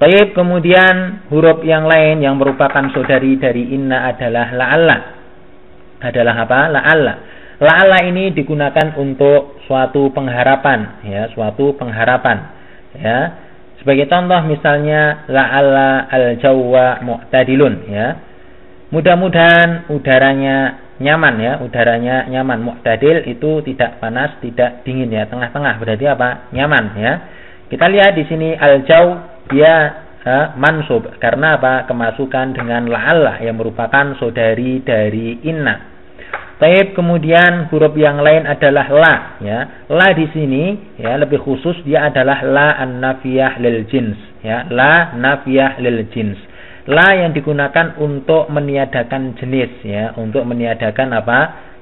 Baik, kemudian huruf yang lain yang merupakan saudari dari inna adalah la'alla. Adalah apa? La'alla. La'alla ini digunakan untuk suatu pengharapan, ya, suatu pengharapan, ya. Sebagai contoh misalnya la'alla al-jawwa mu'tadilun, ya. Mudah-mudahan udaranya nyaman, ya, udaranya nyaman. Mu'tadil itu tidak panas, tidak dingin, ya, tengah-tengah. Berarti apa? Nyaman, ya. Kita lihat di sini al-jaw dia mansub karena apa? Kemasukan dengan la'alla yang merupakan saudari dari inna. Taib, kemudian huruf yang lain adalah la, ya. La di sini, ya, lebih khusus dia adalah la an-nafiyah lil jins, ya. La nafiyah lil jins. La yang digunakan untuk meniadakan jenis, ya, untuk meniadakan apa?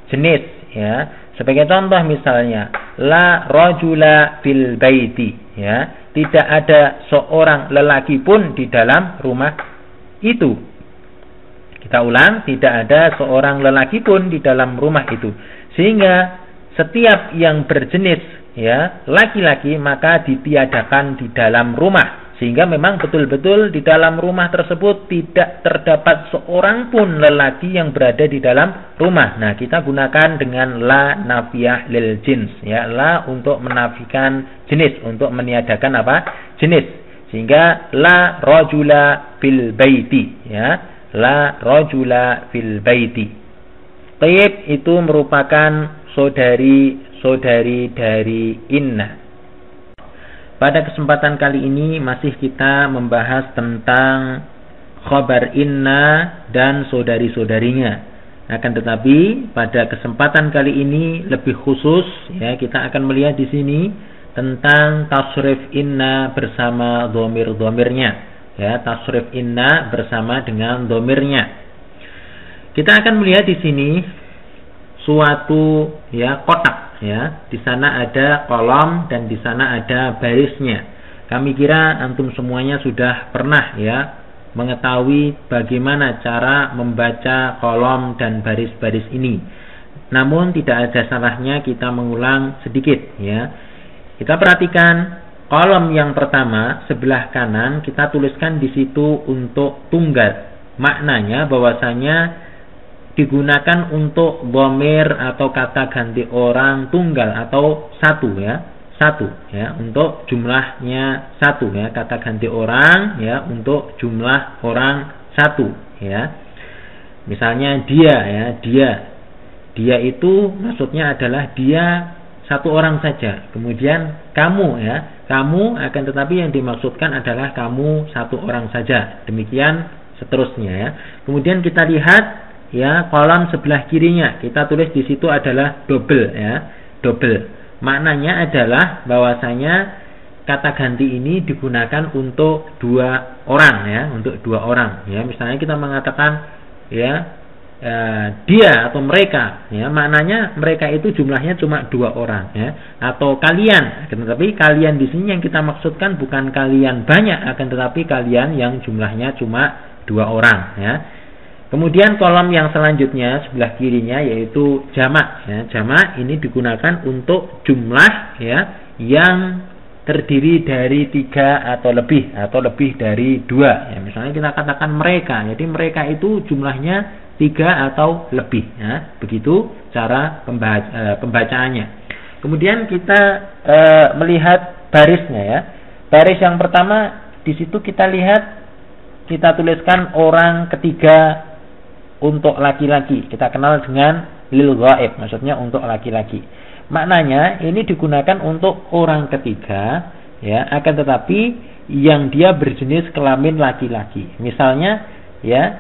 Jenis, ya. Sebagai contoh misalnya la rajula fil baiti, ya. Tidak ada seorang lelaki pun di dalam rumah itu. Kita ulang, tidak ada seorang lelaki pun di dalam rumah itu. Sehingga setiap yang berjenis, ya, laki-laki maka ditiadakan di dalam rumah. Sehingga memang betul-betul di dalam rumah tersebut tidak terdapat seorang pun lelaki yang berada di dalam rumah. Nah, kita gunakan dengan la nafiyah lil jins, ya, la untuk menafikan jenis, untuk meniadakan apa? Jenis. Sehingga la rajula fil baiti, ya, la rajula fil baiti. Taib itu merupakan saudari dari inna. Pada kesempatan kali ini masih kita membahas tentang khabar inna dan saudari-saudarinya. Akan tetapi pada kesempatan kali ini lebih khusus, ya, kita akan melihat di sini tentang tasrif inna bersama dhamir-dhamirnya, ya, tasrif inna bersama dengan dhamirnya. Kita akan melihat di sini suatu, ya, kotak. Ya, di sana ada kolom dan di sana ada barisnya. Kami kira antum semuanya sudah pernah, ya, mengetahui bagaimana cara membaca kolom dan baris-baris ini. Namun tidak ada salahnya kita mengulang sedikit, ya. Kita perhatikan kolom yang pertama sebelah kanan kita tuliskan di situ untuk tunggal. Maknanya bahwasanya digunakan untuk dhamir atau kata ganti orang tunggal atau satu, ya, satu, ya, untuk jumlahnya satu, ya, kata ganti orang, ya, untuk jumlah orang satu, ya. Misalnya dia, ya, dia itu maksudnya adalah dia satu orang saja. Kemudian kamu, ya, kamu, akan tetapi yang dimaksudkan adalah kamu satu orang saja. Demikian seterusnya, ya. Kemudian kita lihat, ya, kolom sebelah kirinya kita tulis di situ adalah double, ya, double. Maknanya adalah bahwasanya kata ganti ini digunakan untuk dua orang, ya, untuk dua orang, ya. Misalnya kita mengatakan, ya, dia atau mereka, ya, maknanya mereka itu jumlahnya cuma dua orang, ya, atau kalian. Tetapi kalian di sini yang kita maksudkan bukan kalian banyak, akan tetapi kalian yang jumlahnya cuma dua orang, ya. Kemudian kolom yang selanjutnya sebelah kirinya yaitu jamak, ya. Jamak ini digunakan untuk jumlah, ya, yang terdiri dari 3 atau lebih dari 2, ya. Misalnya kita katakan mereka, jadi mereka itu jumlahnya 3 atau lebih, ya. Begitu cara pembacaannya. Kemudian kita melihat barisnya, ya. Baris yang pertama di situ kita lihat, kita tuliskan orang ketiga untuk laki-laki. Kita kenal dengan lil ghaib, maksudnya untuk laki-laki. Maknanya ini digunakan untuk orang ketiga, ya, akan tetapi yang dia berjenis kelamin laki-laki. Misalnya, ya,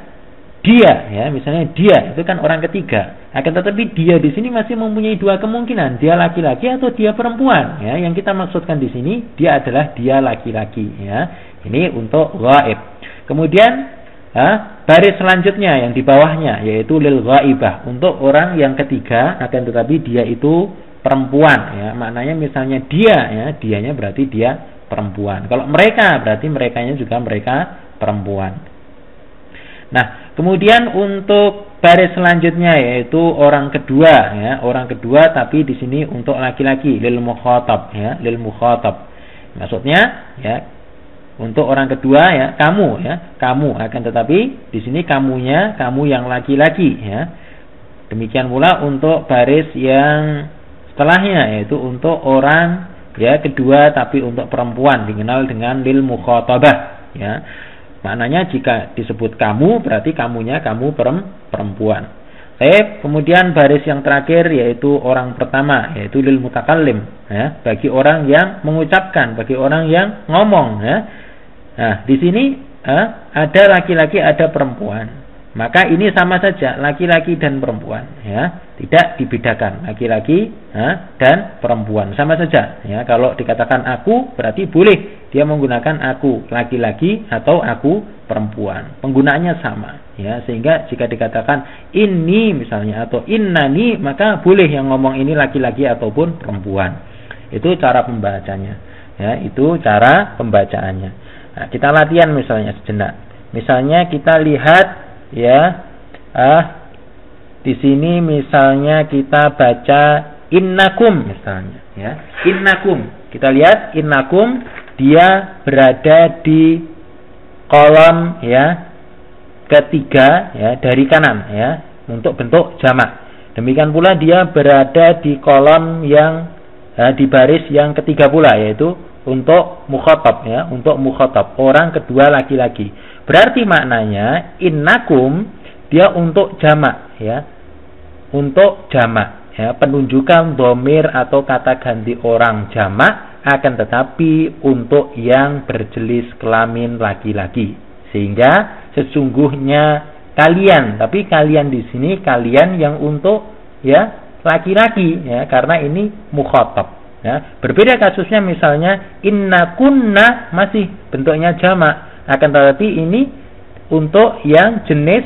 dia, ya, misalnya dia itu kan orang ketiga. Akan tetapi dia di sini masih mempunyai dua kemungkinan, dia laki-laki atau dia perempuan, ya. Yang kita maksudkan di sini dia adalah dia laki-laki, ya. Ini untuk ghaib. Kemudian baris selanjutnya yang di bawahnya yaitu lil ghaibah, untuk orang yang ketiga akan tetapi dia itu perempuan, ya. Maknanya misalnya dia, ya, dianya berarti dia perempuan. Kalau mereka berarti merekanya juga mereka perempuan. Nah, kemudian untuk baris selanjutnya yaitu orang kedua, ya, orang kedua tapi di sini untuk laki-laki lil mukhatab, ya, lil mukhatab. Maksudnya, ya, Untuk orang kedua ya, kamu ya, kamu, akan tetapi di sini kamunya kamu yang laki-laki ya. Demikian pula untuk baris yang setelahnya, yaitu untuk orang ya kedua tapi untuk perempuan, dikenal dengan lil mukhatabah ya. Maknanya jika disebut kamu berarti kamunya kamu perempuan. Baik, kemudian baris yang terakhir yaitu orang pertama, yaitu lil mutakallim ya, bagi orang yang mengucapkan, bagi orang yang ngomong ya. Nah, di sini ada laki-laki, ada perempuan. Maka ini sama saja, laki-laki dan perempuan ya, tidak dibedakan laki-laki dan perempuan, sama saja ya. Kalau dikatakan aku berarti boleh dia menggunakan aku laki-laki atau aku perempuan, penggunaannya sama ya. Sehingga jika dikatakan ini misalnya atau innani, maka boleh yang ngomong ini laki-laki ataupun perempuan. Itu cara pembacanya ya, itu cara pembacaannya. Nah, kita latihan misalnya sejenak. Misalnya kita lihat ya, di sini misalnya kita baca innakum misalnya ya, innakum. Kita lihat innakum, dia berada di kolom ya ketiga ya dari kanan ya, untuk bentuk jamak. Demikian pula dia berada di kolom yang di baris yang ketiga pula, yaitu untuk mukhatab ya, untuk mukhatab orang kedua laki-laki. Berarti maknanya innakum dia untuk jamak ya, untuk jamak ya, penunjukan dhamir atau kata ganti orang jamak, akan tetapi untuk yang berjenis kelamin laki-laki. Sehingga sesungguhnya kalian, tapi kalian di sini kalian yang untuk ya laki-laki ya, karena ini mukhatab ya. Berbeda kasusnya misalnya innakunna, masih bentuknya jamak, akan tetapi ini untuk yang jenis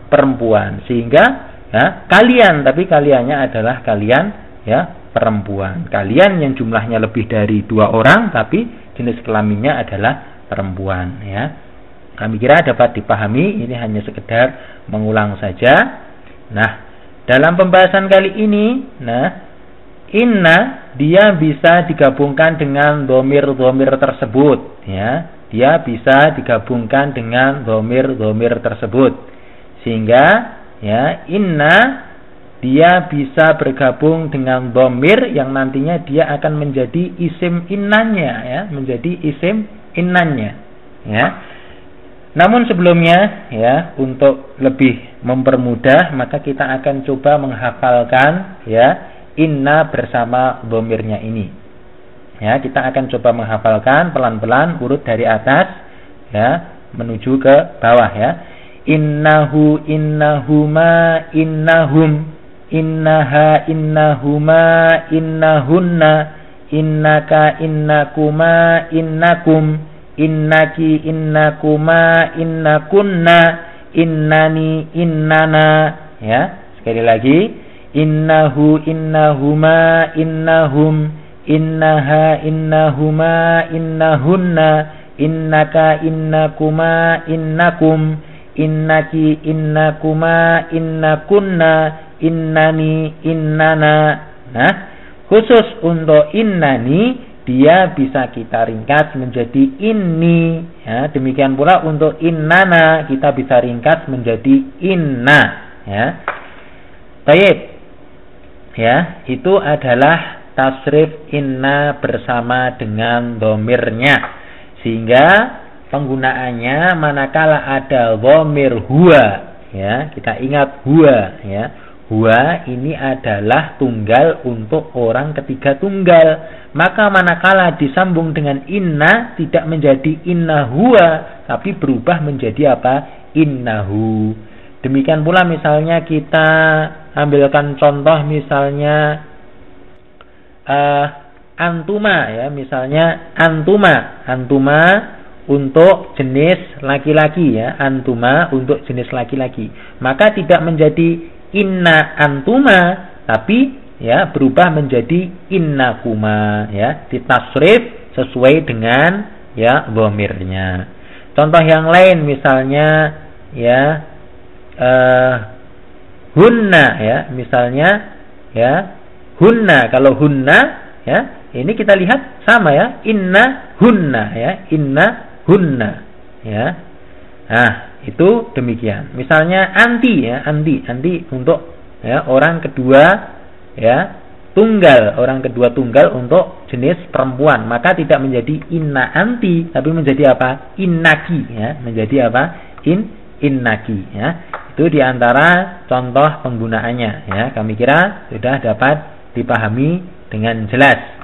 perempuan, sehingga ya kalian, tapi kaliannya adalah kalian ya perempuan. Kalian yang jumlahnya lebih dari 2 orang tapi jenis kelaminnya adalah perempuan ya. Kami kira dapat dipahami, ini hanya sekedar mengulang saja. Nah, dalam pembahasan kali ini, inna dia bisa digabungkan dengan dhamir-dhamir tersebut ya. Dia bisa digabungkan dengan dhamir-dhamir tersebut, sehingga ya inna dia bisa bergabung dengan dhamir yang nantinya dia akan menjadi isim innanya ya, menjadi isim innanya ya. Namun sebelumnya ya, untuk lebih mempermudah, maka kita akan coba menghafalkan ya inna bersama dhamirnya ini. Ya, kita akan coba menghafalkan pelan-pelan urut dari atas ya menuju ke bawah ya. Innahu, innahuma, innahum, innaha, innahuma, innahunna, innaka, innakuma, innakum, innaki, innakuma, innakunna, innani, innana ya. Sekali lagi, innahu, innahuma, innahum, innaha, innahuma, innahunna, innaka, innakuma, innakum, innaki, innakuma, innakunna, innani, innana. Nah, khusus untuk innani dia bisa kita ringkas menjadi inni ya. Demikian pula untuk innana kita bisa ringkas menjadi inna ya. Baik ya, itu adalah tasrif inna bersama dengan dhamirnya, sehingga penggunaannya manakala ada dhamir huwa ya, kita ingat huwa ya. Huwa ini adalah tunggal untuk orang ketiga tunggal, maka manakala disambung dengan inna tidak menjadi inna huwa tapi berubah menjadi apa? Innahu. Demikian pula misalnya kita ambilkan contoh misalnya antuma ya, misalnya antuma untuk jenis laki-laki ya, antuma untuk jenis laki-laki, maka tidak menjadi inna antuma tapi ya berubah menjadi innakuma ya, ditasrif sesuai dengan ya dhamirnya. Contoh yang lain misalnya ya hunna ya, misalnya ya hunna, kalau hunna ya ini kita lihat sama ya, inna hunna ya, inna hunna ya. Nah, itu demikian. Misalnya anti ya, anti untuk ya orang kedua ya, tunggal, orang kedua tunggal untuk jenis perempuan, maka tidak menjadi inna anti tapi menjadi apa? Innaki ya, menjadi apa? Innaki ya. Itu diantara contoh penggunaannya ya. Kami kira sudah dapat dipahami dengan jelas.